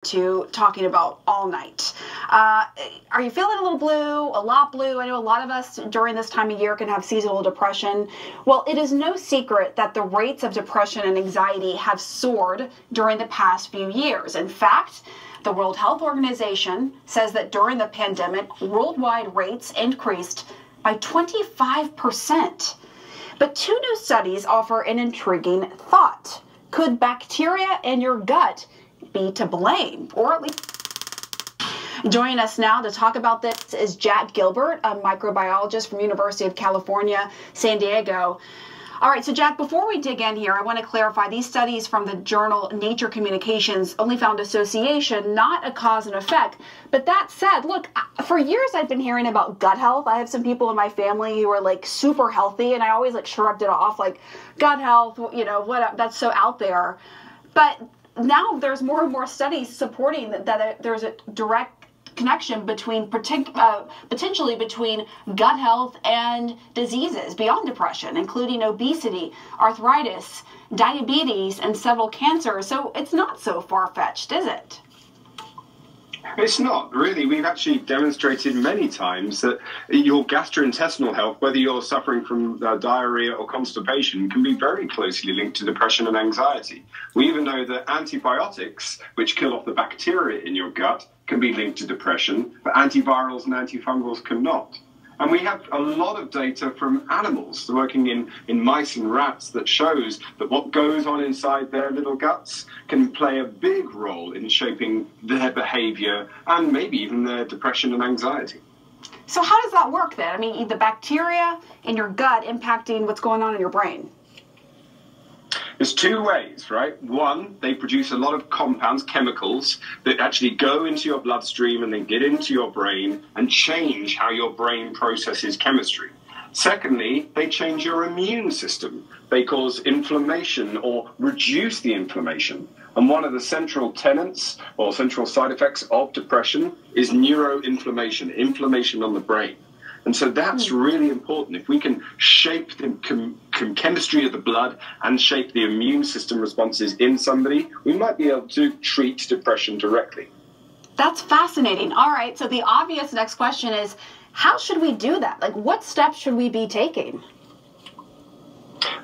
to talking about all night. Are you feeling a little blue, a lot blue? I know a lot of us during this time of year can have seasonal depression. Well, it is no secret that the rates of depression and anxiety have soared during the past few years. In fact, the World Health Organization says that during the pandemic, worldwide rates increased by 25%. But two new studies offer an intriguing thought. Could bacteria in your gut be to blame, or at least? Joining us now to talk about this is Jack Gilbert, a microbiologist from University of California, San Diego. All right, so Jack, before we dig in here, I want to clarify these studies from the journal Nature Communications only found association, not a cause and effect. But that said, look, for years I've been hearing about gut health. I have some people in my family who are like super healthy, and I always like shrugged it off, like gut health, you know, what, that's so out there. But now there's more and more studies supporting that there's a direct connection between potentially between gut health and diseases beyond depression, including obesity, arthritis, diabetes, and several cancers. So it's not so far-fetched, is it? It's not, really. We've actually demonstrated many times that your gastrointestinal health, whether you're suffering from diarrhea or constipation, can be very closely linked to depression and anxiety. We even know that antibiotics, which kill off the bacteria in your gut, can be linked to depression, but antivirals and antifungals cannot. And we have a lot of data from animals working in mice and rats that shows that what goes on inside their little guts can play a big role in shaping their behavior and maybe even their depression and anxiety. So how does that work then? I mean, the bacteria in your gut impacting what's going on in your brain? There's two ways, right? One, they produce a lot of compounds, chemicals, that actually go into your bloodstream and then get into your brain and change how your brain processes chemistry. Secondly, they change your immune system. They cause inflammation or reduce the inflammation. And one of the central tenets or central side effects of depression is neuroinflammation, inflammation on the brain. And so that's really important. If we can shape the chemistry of the blood and shape the immune system responses in somebody, we might be able to treat depression directly. That's fascinating. All right, so the obvious next question is, how should we do that? Like, what steps should we be taking?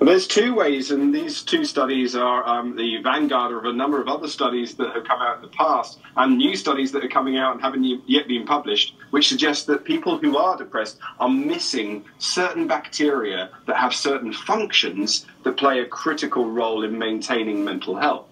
Well, there's two ways, and these two studies are the vanguard of a number of other studies that have come out in the past, and new studies that are coming out and haven't yet been published, which suggest that people who are depressed are missing certain bacteria that have certain functions that play a critical role in maintaining mental health.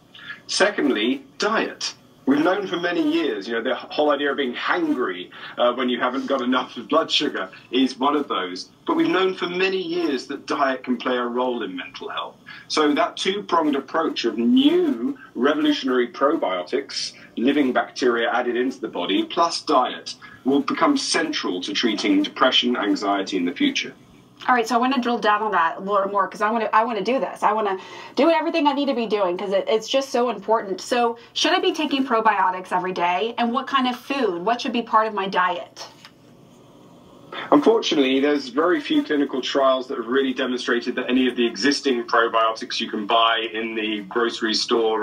Secondly, diet. We've known for many years, the whole idea of being hangry when you haven't got enough blood sugar is one of those. But we've known for many years that diet can play a role in mental health. So that two-pronged approach of new revolutionary probiotics, living bacteria added into the body, plus diet, will become central to treating depression, anxiety in the future. All right, so I want to drill down on that a little more because I want to do this. I want to do everything I need to be doing because it's just so important. So should I be taking probiotics every day? And what kind of food? What should be part of my diet? Unfortunately, there's very few clinical trials that have really demonstrated that any of the existing probiotics you can buy in the grocery store